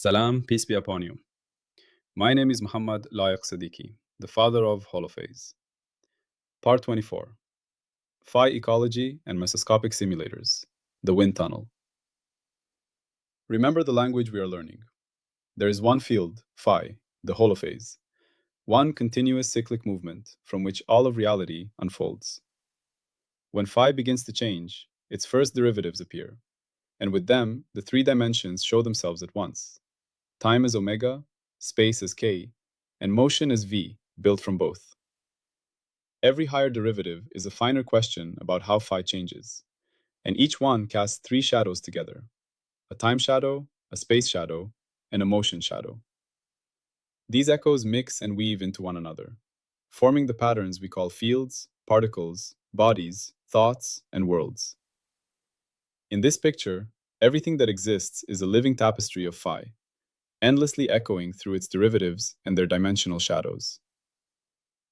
Salam, peace be upon you. My name is Mohammed Layiq Sediqi, the father of Holophase. Part 24. Phi Ecology and Mesoscopic Simulators, the Wind Tunnel. Remember the language we are learning. There is one field, phi, the holophase, one continuous cyclic movement from which all of reality unfolds. When phi begins to change, its first derivatives appear, and with them, the three dimensions show themselves at once. Time as omega, space as k, and motion as v, built from both. Every higher derivative is a finer question about how phi changes, and each one casts three shadows together: a time shadow, a space shadow, and a motion shadow. These echoes mix and weave into one another, forming the patterns we call fields, particles, bodies, thoughts, and worlds. In this picture, everything that exists is a living tapestry of phi, endlessly echoing through its derivatives and their dimensional shadows.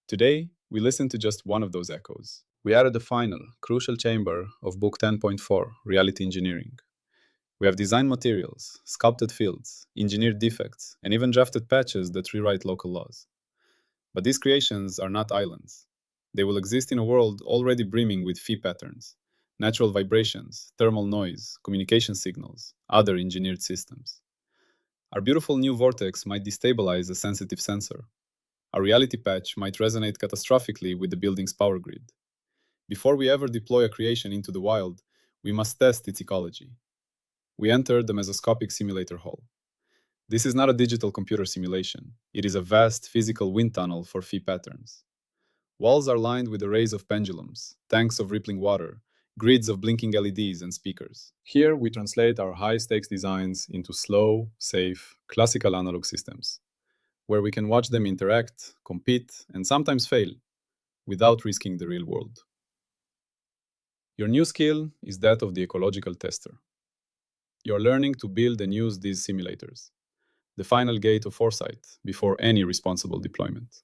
Today, we listen to just one of those echoes. We added the final, crucial chamber of Book 10.4, Reality Engineering. We have designed materials, sculpted fields, engineered defects, and even drafted patches that rewrite local laws. But these creations are not islands. They will exist in a world already brimming with phi patterns, natural vibrations, thermal noise, communication signals, other engineered systems. Our beautiful new vortex might destabilize a sensitive sensor. Our reality patch might resonate catastrophically with the building's power grid. Before we ever deploy a creation into the wild, we must test its ecology. We enter the Mesoscopic Simulator hall. This is not a digital computer simulation. It is a vast physical wind tunnel for phi patterns. Walls are lined with arrays of pendulums, tanks of rippling water, grids of blinking LEDs and speakers. Here, we translate our high-stakes designs into slow, safe, classical analog systems, where we can watch them interact, compete, and sometimes fail, without risking the real world. Your new skill is that of the Ecological Tester. You're learning to build and use these simulators, the final gate of foresight before any responsible deployment.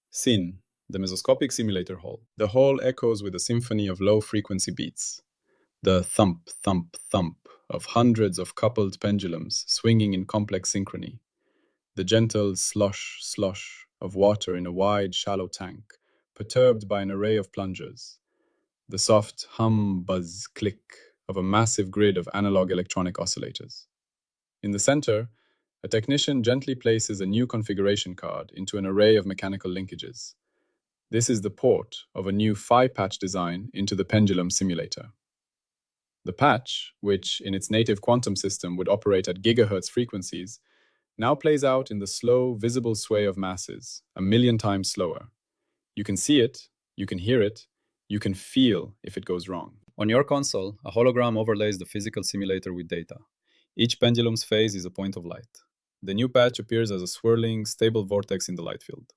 Scene: the Mesoscopic Simulator Hall. The hall echoes with a symphony of low-frequency beats, the thump, thump, thump of hundreds of coupled pendulums swinging in complex synchrony, the gentle slosh, slosh of water in a wide, shallow tank, perturbed by an array of plungers, the soft hum, buzz, click of a massive grid of analog electronic oscillators. In the center, a technician gently places a new configuration card into an array of mechanical linkages. This is the port of a new phi patch design into the pendulum simulator. The patch, which in its native quantum system would operate at gigahertz frequencies, now plays out in the slow, visible sway of masses, 1,000,000 times slower. You can see it, you can hear it, you can feel if it goes wrong. On your console, a hologram overlays the physical simulator with data. Each pendulum's phase is a point of light. The new patch appears as a swirling, stable vortex in the light field.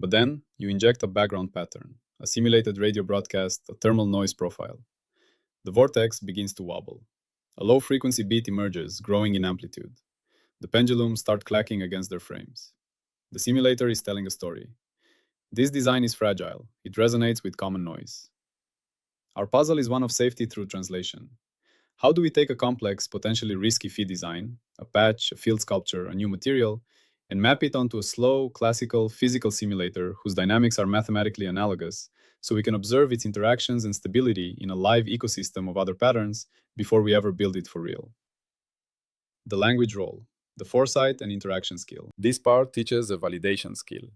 But then, you inject a background pattern, a simulated radio broadcast, a thermal noise profile. The vortex begins to wobble. A low-frequency beat emerges, growing in amplitude. The pendulums start clacking against their frames. The simulator is telling a story. This design is fragile. It resonates with common noise. Our puzzle is one of safety through translation. How do we take a complex, potentially risky phi design, a patch, a field sculpture, a new material, and map it onto a slow, classical, physical simulator whose dynamics are mathematically analogous, so we can observe its interactions and stability in a live ecosystem of other patterns before we ever build it for real? The language role, the foresight and interaction skill. This part teaches a validation skill.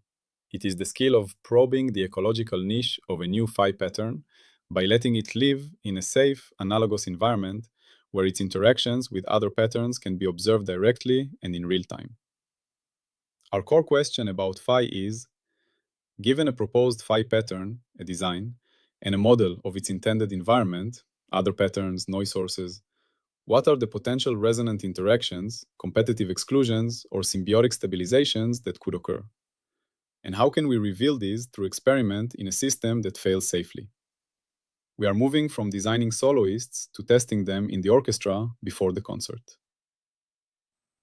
It is the skill of probing the ecological niche of a new phi pattern by letting it live in a safe, analogous environment where its interactions with other patterns can be observed directly and in real time. Our core question about phi is, given a proposed phi pattern, a design, and a model of its intended environment, other patterns, noise sources, what are the potential resonant interactions, competitive exclusions, or symbiotic stabilizations that could occur? And how can we reveal these through experiment in a system that fails safely? We are moving from designing soloists to testing them in the orchestra before the concert.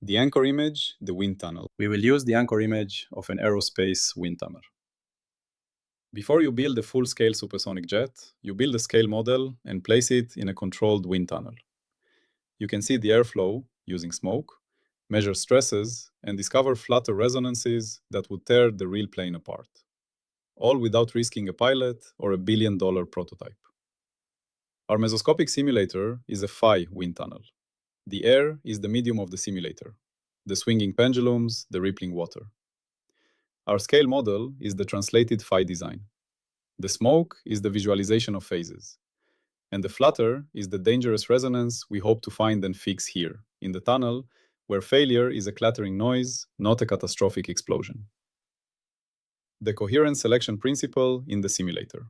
The anchor image, the wind tunnel. We will use the anchor image of an aerospace wind tunnel. Before you build a full-scale supersonic jet, you build a scale model and place it in a controlled wind tunnel. You can see the airflow using smoke, measure stresses, and discover flutter resonances that would tear the real plane apart, all without risking a pilot or $1 billion prototype. Our mesoscopic simulator is a phi wind tunnel. The air is the medium of the simulator, the swinging pendulums, the rippling water. Our scale model is the translated phi design. The smoke is the visualization of phases. And the flutter is the dangerous resonance we hope to find and fix here, in the tunnel, where failure is a clattering noise, not a catastrophic explosion. The coherence selection principle in the simulator.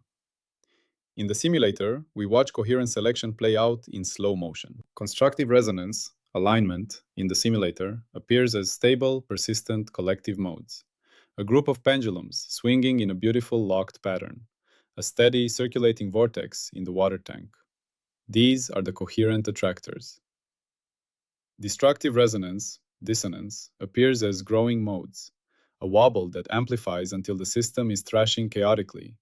In the simulator, we watch coherence selection play out in slow motion. Constructive resonance, alignment, in the simulator appears as stable, persistent collective modes. A group of pendulums swinging in a beautiful locked pattern, a steady circulating vortex in the water tank. These are the coherent attractors. Destructive resonance, dissonance, appears as growing modes, a wobble that amplifies until the system is thrashing chaotically,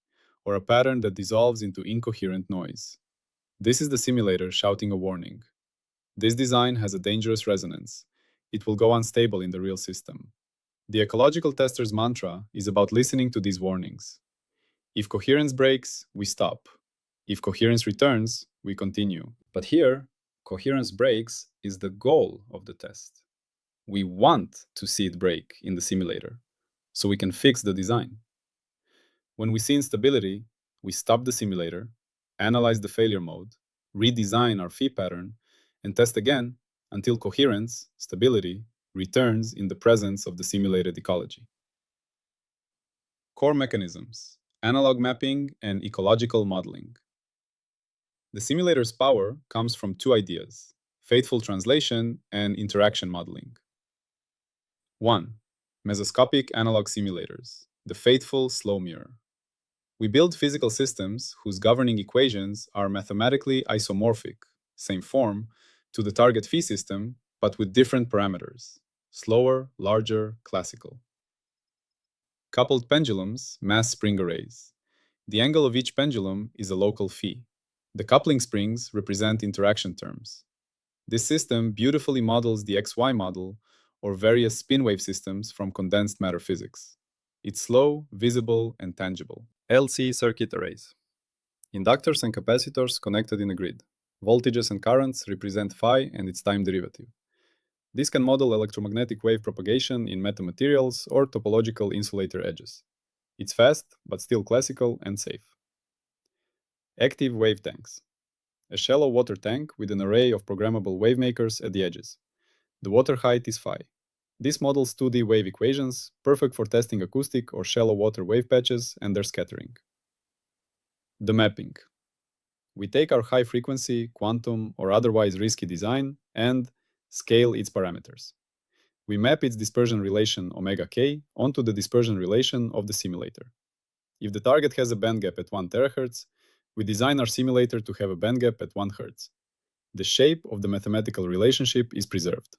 or a pattern that dissolves into incoherent noise. This is the simulator shouting a warning. This design has a dangerous resonance. It will go unstable in the real system. The ecological tester's mantra is about listening to these warnings. If coherence breaks, we stop. If coherence returns, we continue. But here, coherence breaks is the goal of the test. We want to see it break in the simulator, so we can fix the design. When we see instability, we stop the simulator, analyze the failure mode, redesign our phi pattern, and test again until coherence, stability, returns in the presence of the simulated ecology. Core mechanisms: analog mapping and ecological modeling. The simulator's power comes from two ideas: faithful translation and interaction modeling. 1. Mesoscopic analog simulators, the faithful slow mirror. We build physical systems whose governing equations are mathematically isomorphic, same form, to the target phi system, but with different parameters: slower, larger, classical. Coupled pendulums, mass spring arrays. The angle of each pendulum is a local phi. The coupling springs represent interaction terms. This system beautifully models the XY model or various spin wave systems from condensed matter physics. It's slow, visible, and tangible. LC circuit arrays. Inductors and capacitors connected in a grid. Voltages and currents represent phi and its time derivative. This can model electromagnetic wave propagation in metamaterials or topological insulator edges. It's fast, but still classical and safe. Active wave tanks. A shallow water tank with an array of programmable wavemakers at the edges. The water height is phi. This models 2D wave equations, perfect for testing acoustic or shallow water wave patches and their scattering. The mapping. We take our high-frequency, quantum, or otherwise risky design and scale its parameters. We map its dispersion relation omega k onto the dispersion relation of the simulator. If the target has a bandgap at 1 terahertz, we design our simulator to have a bandgap at 1 hertz. The shape of the mathematical relationship is preserved.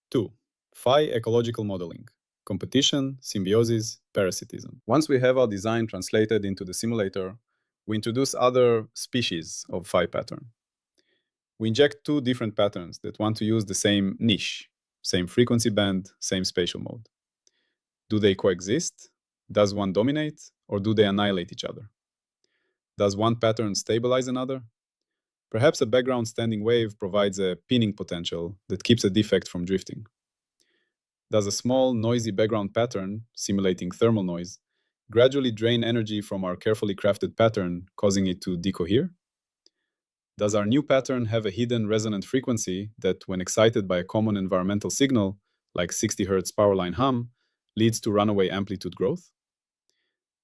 2. Phi ecological modeling. Competition, symbiosis, parasitism. Once we have our design translated into the simulator, we introduce other species of phi pattern. We inject two different patterns that want to use the same niche, same frequency band, same spatial mode. Do they coexist? Does one dominate, or do they annihilate each other? Does one pattern stabilize another? Perhaps a background standing wave provides a pinning potential that keeps a defect from drifting. Does a small, noisy background pattern, simulating thermal noise, gradually drain energy from our carefully crafted pattern, causing it to decohere? Does our new pattern have a hidden resonant frequency that, when excited by a common environmental signal, like 60 Hz powerline hum, leads to runaway amplitude growth?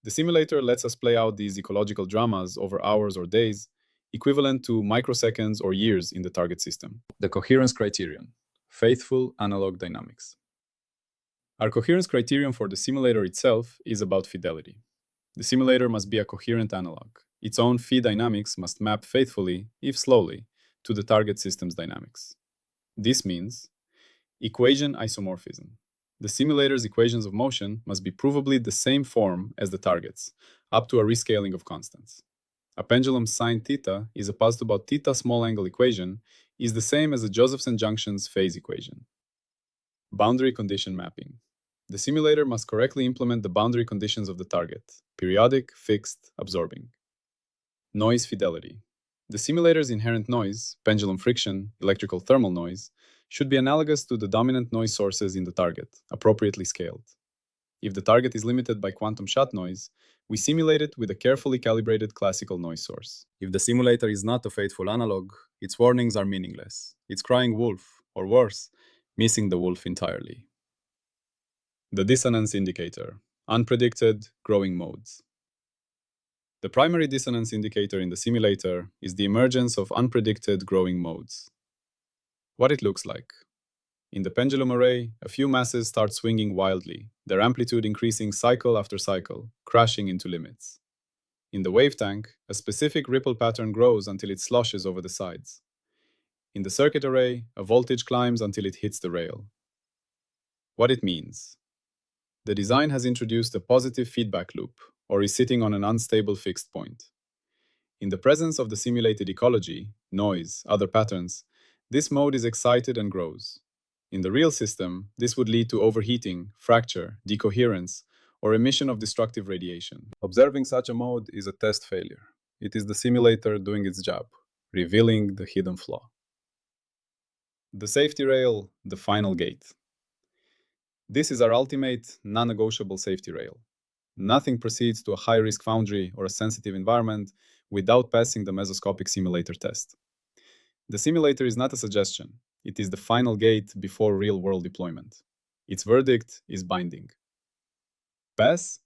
The simulator lets us play out these ecological dramas over hours or days, equivalent to microseconds or years in the target system. The coherence criterion: faithful analog dynamics. Our coherence criterion for the simulator itself is about fidelity. The simulator must be a coherent analog. Its own phi dynamics must map faithfully, if slowly, to the target system's dynamics. This means equation isomorphism. The simulator's equations of motion must be provably the same form as the target's, up to a rescaling of constants. A pendulum sine theta is a positive about theta small angle equation is the same as the Josephson junction's phase equation. Boundary condition mapping. The simulator must correctly implement the boundary conditions of the target: periodic, fixed, absorbing. Noise fidelity. The simulator's inherent noise, pendulum friction, electrical thermal noise, should be analogous to the dominant noise sources in the target, appropriately scaled. If the target is limited by quantum shot noise, we simulate it with a carefully calibrated classical noise source. If the simulator is not a faithful analog, its warnings are meaningless. It's crying wolf, or worse, missing the wolf entirely. The dissonance indicator. Unpredicted, growing modes. The primary dissonance indicator in the simulator is the emergence of unpredicted growing modes. What it looks like. In the pendulum array, a few masses start swinging wildly, their amplitude increasing cycle after cycle, crashing into limits. In the wave tank, a specific ripple pattern grows until it sloshes over the sides. In the circuit array, a voltage climbs until it hits the rail. What it means. The design has introduced a positive feedback loop, or is sitting on an unstable fixed point. In the presence of the simulated ecology, noise, other patterns, this mode is excited and grows. In the real system, this would lead to overheating, fracture, decoherence, or emission of destructive radiation. Observing such a mode is a test failure. It is the simulator doing its job, revealing the hidden flaw. The safety rail, the final gate. This is our ultimate, non-negotiable safety rail. Nothing proceeds to a high-risk foundry or a sensitive environment without passing the Mesoscopic Simulator test. The simulator is not a suggestion. It is the final gate before real-world deployment. Its verdict is binding. Pass.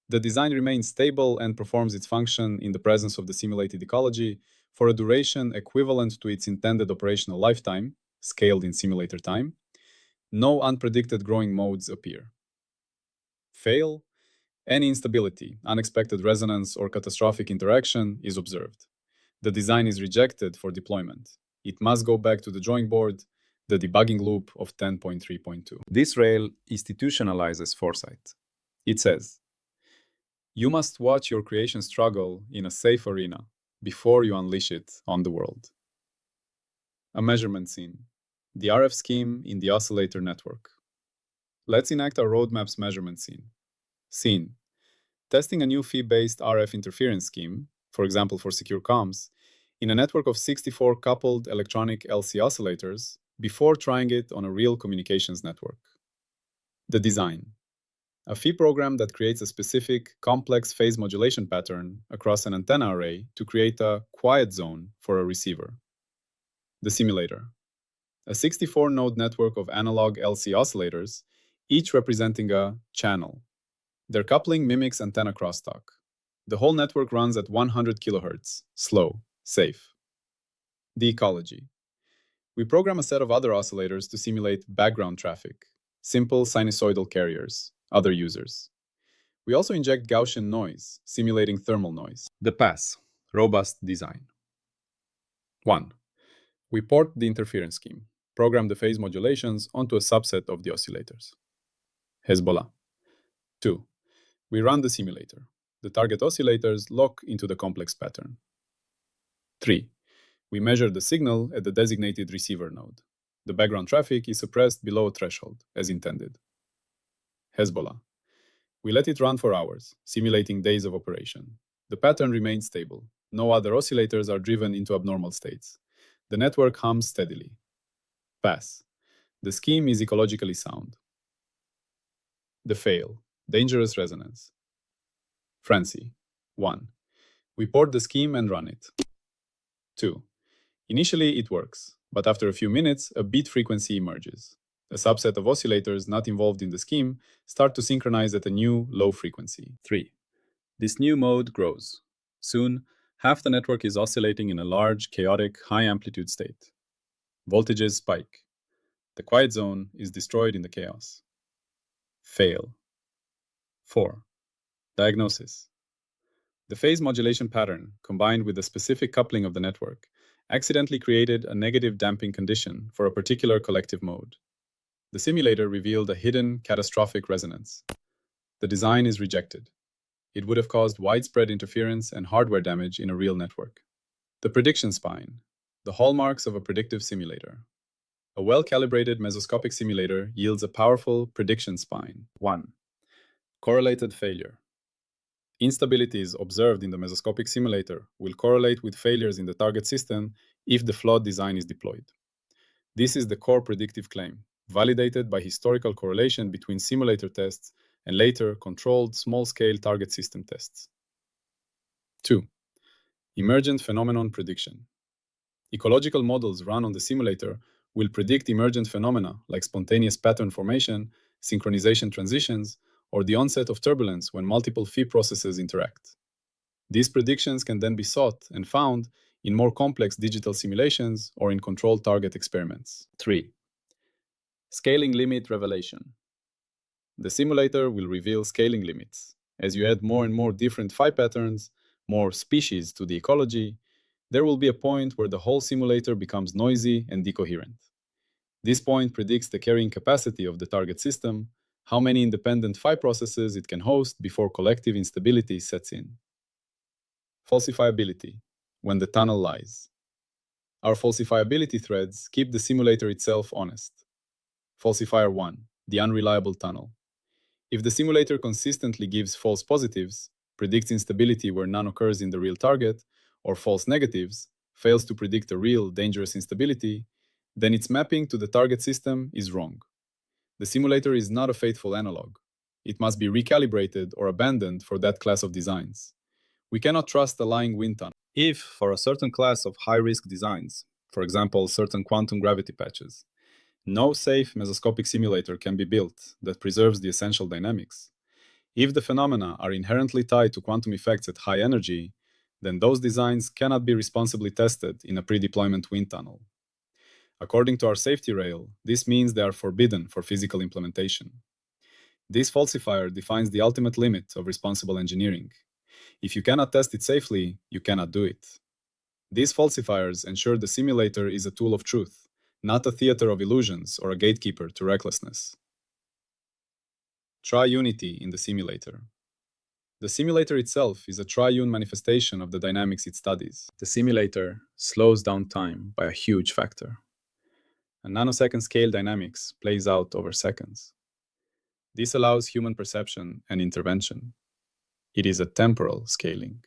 The design remains stable and performs its function in the presence of the simulated ecology for a duration equivalent to its intended operational lifetime, scaled in simulator time. No unpredicted growing modes appear. Fail. Any instability, unexpected resonance, or catastrophic interaction is observed. The design is rejected for deployment. It must go back to the drawing board, the debugging loop of 10.3.2. This rail institutionalizes foresight. It says, you must watch your creation struggle in a safe arena before you unleash it on the world. A measurement scene. The RF scheme in the oscillator network. Let's enact our roadmap's measurement scene. Scene. Testing a new fee-based RF interference scheme, for example for secure comms, in a network of 64 coupled electronic LC oscillators before trying it on a real communications network. The design. A fee program that creates a specific, complex phase modulation pattern across an antenna array to create a quiet zone for a receiver. The simulator. A 64-node network of analog LC oscillators, each representing a channel. Their coupling mimics antenna crosstalk. The whole network runs at 100 kHz, slow, safe. The ecology. We program a set of other oscillators to simulate background traffic, simple sinusoidal carriers, other users. We also inject Gaussian noise, simulating thermal noise. The pass. Robust design. 1. We port the interference scheme, program the phase modulations onto a subset of the oscillators. Hezbollah. 2. We run the simulator. The target oscillators lock into the complex pattern. 3. We measure the signal at the designated receiver node. The background traffic is suppressed below a threshold, as intended. Hezbollah. We let it run for hours, simulating days of operation. The pattern remains stable. No other oscillators are driven into abnormal states. The network hums steadily. Pass. The scheme is ecologically sound. The fail. Dangerous resonance. Francie. 1. We port the scheme and run it. 2. Initially, it works, but after a few minutes, a beat frequency emerges. A subset of oscillators not involved in the scheme start to synchronize at a new, low frequency. 3. This new mode grows. Soon, half the network is oscillating in a large, chaotic, high-amplitude state. Voltages spike. The quiet zone is destroyed in the chaos. Fail. 4. Diagnosis. The phase modulation pattern, combined with the specific coupling of the network, accidentally created a negative damping condition for a particular collective mode. The simulator revealed a hidden, catastrophic resonance. The design is rejected. It would have caused widespread interference and hardware damage in a real network. The prediction spine. The hallmarks of a predictive simulator. A well-calibrated mesoscopic simulator yields a powerful prediction spine. 1. Correlated failure. Instabilities observed in the mesoscopic simulator will correlate with failures in the target system if the flawed design is deployed. This is the core predictive claim, validated by historical correlation between simulator tests and later controlled small-scale target system tests. 2. Emergent phenomenon prediction. Ecological models run on the simulator will predict emergent phenomena like spontaneous pattern formation, synchronization transitions, or the onset of turbulence when multiple phi processes interact. These predictions can then be sought and found in more complex digital simulations or in controlled target experiments. 3. Scaling limit revelation. The simulator will reveal scaling limits. As you add more and more different phi patterns, more species to the ecology, there will be a point where the whole simulator becomes noisy and decoherent. This point predicts the carrying capacity of the target system, how many independent phi processes it can host before collective instability sets in. Falsifiability, when the tunnel lies. Our falsifiability threads keep the simulator itself honest. Falsifier 1, the unreliable tunnel. If the simulator consistently gives false positives, predicts instability where none occurs in the real target, or false negatives, fails to predict a real dangerous instability, then its mapping to the target system is wrong. The simulator is not a faithful analog. It must be recalibrated or abandoned for that class of designs. We cannot trust a lying wind tunnel. If, for a certain class of high-risk designs, for example, certain quantum gravity patches, no safe mesoscopic simulator can be built that preserves the essential dynamics. If the phenomena are inherently tied to quantum effects at high energy, then those designs cannot be responsibly tested in a pre-deployment wind tunnel. According to our safety rail, this means they are forbidden for physical implementation. This falsifier defines the ultimate limit of responsible engineering. If you cannot test it safely, you cannot do it. These falsifiers ensure the simulator is a tool of truth, not a theater of illusions or a gatekeeper to recklessness. Tri-unity in the simulator. The simulator itself is a triune manifestation of the dynamics it studies. The simulator slows down time by a huge factor. A nanosecond scale dynamics plays out over seconds. This allows human perception and intervention. It is a temporal scaling.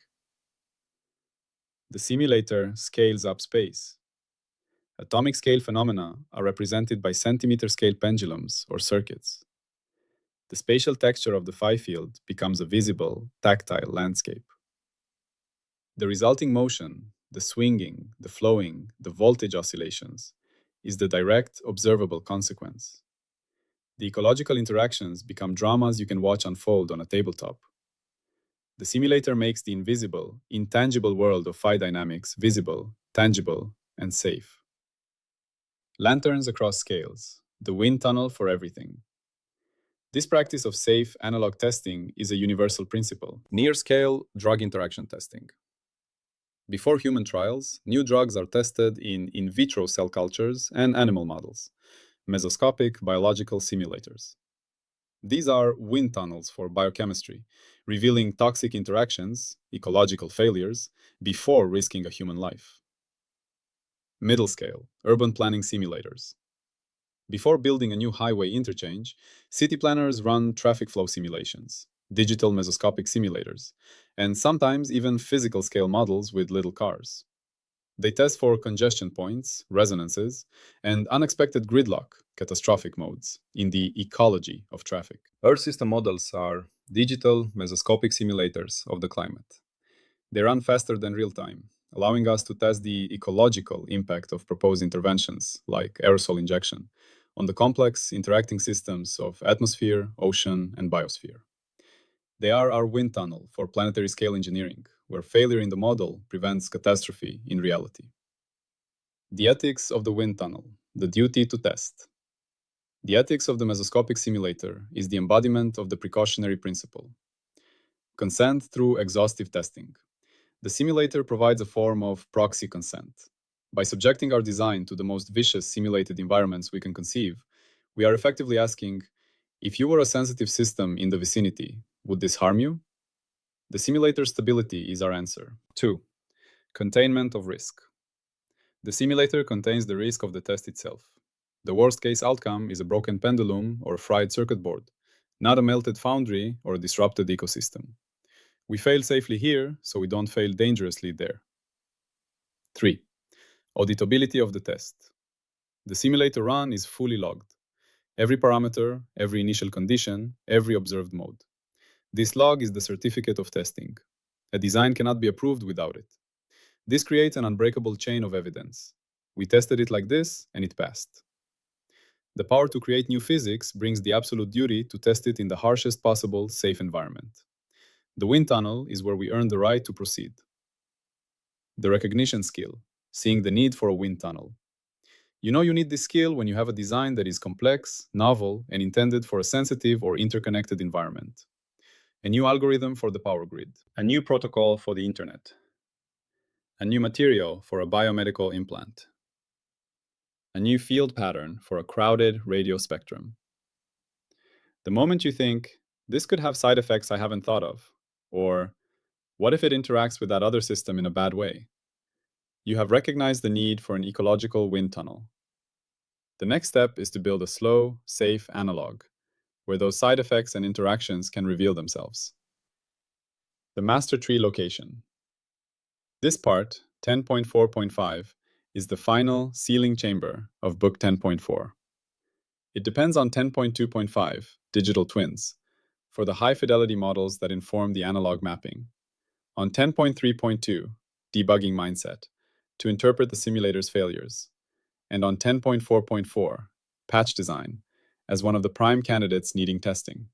The simulator scales up space. Atomic scale phenomena are represented by centimeter scale pendulums or circuits. The spatial texture of the phi field becomes a visible, tactile landscape. The resulting motion, the swinging, the flowing, the voltage oscillations, is the direct, observable consequence. The ecological interactions become dramas you can watch unfold on a tabletop. The simulator makes the invisible, intangible world of phi dynamics visible, tangible, and safe. Lanterns across scales, the wind tunnel for everything. This practice of safe analog testing is a universal principle. Near-scale drug interaction testing. Before human trials, new drugs are tested in vitro cell cultures and animal models, mesoscopic biological simulators. These are wind tunnels for biochemistry, revealing toxic interactions, ecological failures, before risking a human life. Middle-scale urban planning simulators. Before building a new highway interchange, city planners run traffic flow simulations, digital mesoscopic simulators, and sometimes even physical scale models with little cars. They test for congestion points, resonances, and unexpected gridlock, catastrophic modes, in the ecology of traffic. Earth system models are digital mesoscopic simulators of the climate. They run faster than real-time, allowing us to test the ecological impact of proposed interventions, like aerosol injection, on the complex interacting systems of atmosphere, ocean, and biosphere. They are our wind tunnel for planetary scale engineering, where failure in the model prevents catastrophe in reality. The ethics of the wind tunnel, the duty to test. The ethics of the mesoscopic simulator is the embodiment of the precautionary principle. Consent through exhaustive testing. The simulator provides a form of proxy consent. By subjecting our design to the most vicious simulated environments we can conceive, we are effectively asking, if you were a sensitive system in the vicinity, would this harm you? The simulator stability is our answer. 2. Containment of risk. The simulator contains the risk of the test itself. The worst-case outcome is a broken pendulum or fried circuit board, not a melted foundry or a disrupted ecosystem. We fail safely here, so we don't fail dangerously there. 3. Auditability of the test. The simulator run is fully logged. Every parameter, every initial condition, every observed mode. This log is the certificate of testing. A design cannot be approved without it. This creates an unbreakable chain of evidence. We tested it like this, and it passed. The power to create new physics brings the absolute duty to test it in the harshest possible safe environment. The wind tunnel is where we earn the right to proceed. The recognition skill, seeing the need for a wind tunnel. You know you need this skill when you have a design that is complex, novel, and intended for a sensitive or interconnected environment. A new algorithm for the power grid. A new protocol for the internet. A new material for a biomedical implant. A new field pattern for a crowded radio spectrum. The moment you think, this could have side effects I haven't thought of, or what if it interacts with that other system in a bad way? You have recognized the need for an ecological wind tunnel. The next step is to build a slow, safe analog, where those side effects and interactions can reveal themselves. The master tree location. This part, 10.4.5, is the final sealing chamber of Book 10.4. It depends on 10.2.5, digital twins, for the high-fidelity models that inform the analog mapping, on 10.3.2, debugging mindset, to interpret the simulator's failures, and on 10.4.4, patch design, as one of the prime candidates needing testing.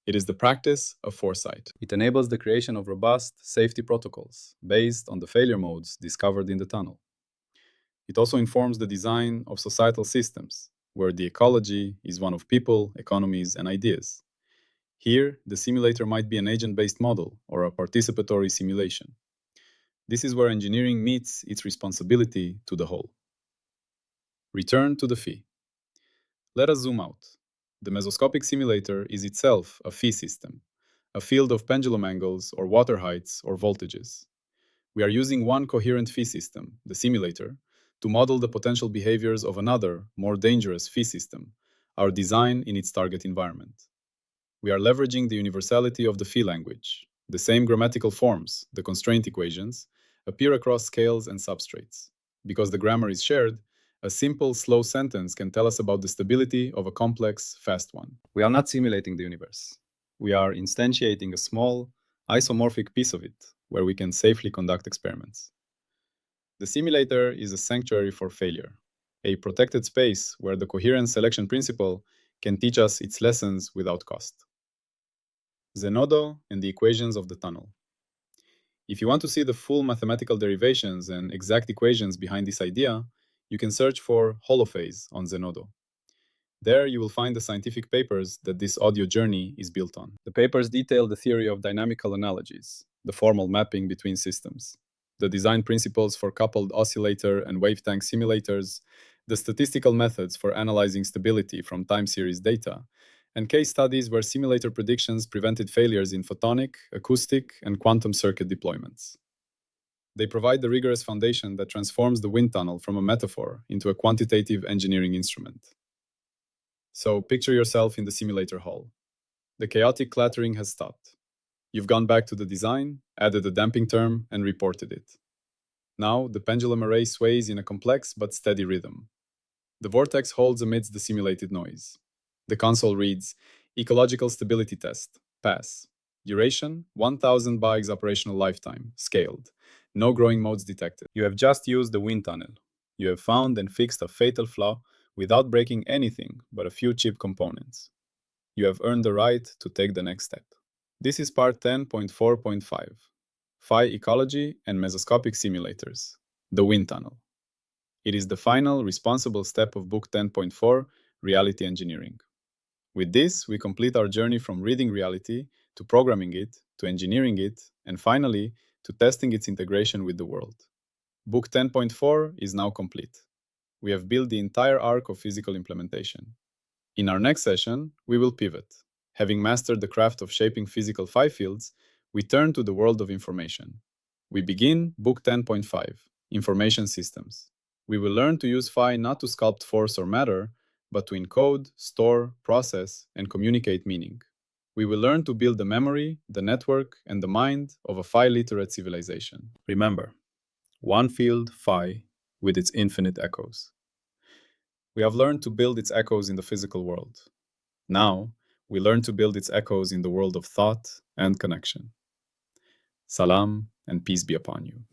It is the practice of foresight. It enables the creation of robust safety protocols based on the failure modes discovered in the tunnel. It also informs the design of societal systems, where the ecology is one of people, economies, and ideas. Here, the simulator might be an agent-based model or a participatory simulation. This is where engineering meets its responsibility to the whole. Return to the phi. Let us zoom out. The Mesoscopic Simulator is itself a phi system, a field of pendulum angles or water heights or voltages. We are using one coherent phi system, the simulator, to model the potential behaviors of another, more dangerous phi system, our design in its target environment. We are leveraging the universality of the phi language. The same grammatical forms, the constraint equations, appear across scales and substrates. Because the grammar is shared, a simple, slow sentence can tell us about the stability of a complex, fast one. We are not simulating the universe. We are instantiating a small, isomorphic piece of it, where we can safely conduct experiments. The simulator is a sanctuary for failure, a protected space where the coherent selection principle can teach us its lessons without cost. Zenodo and the equations of the tunnel. If you want to see the full mathematical derivations and exact equations behind this idea, you can search for Holophase on Zenodo. There you will find the scientific papers that this audio journey is built on. The papers detail the theory of dynamical analogies, the formal mapping between systems, the design principles for coupled oscillator and wave tank simulators, the statistical methods for analyzing stability from time series data, and case studies where simulator predictions prevented failures in photonic, acoustic, and quantum circuit deployments. They provide the rigorous foundation that transforms the wind tunnel from a metaphor into a quantitative engineering instrument. So picture yourself in the simulator hall. The chaotic clattering has stopped. You've gone back to the design, added a damping term, and reported it. Now, the pendulum array sways in a complex but steady rhythm. The vortex holds amidst the simulated noise. The console reads, Ecological Stability Test, pass. Duration, 1000 bags operational lifetime, scaled. No growing modes detected. You have just used the wind tunnel. You have found and fixed a fatal flaw without breaking anything but a few chip components. You have earned the right to take the next step. This is part 10.4.5, Phi Ecology and Mesoscopic Simulators, the wind tunnel. It is the final responsible step of Book 10.4, Reality Engineering. With this, we complete our journey from reading reality to programming it, to engineering it, and finally, to testing its integration with the world. Book 10.4 is now complete. We have built the entire arc of physical implementation. In our next session, we will pivot. Having mastered the craft of shaping physical phi fields, we turn to the world of information. We begin Book 10.5, Information Systems. We will learn to use phi not to sculpt force or matter, but to encode, store, process, and communicate meaning. We will learn to build the memory, the network, and the mind of a phi-literate civilization. Remember, one field, phi, with its infinite echoes. We have learned to build its echoes in the physical world. Now, we learn to build its echoes in the world of thought and connection. Salam and peace be upon you.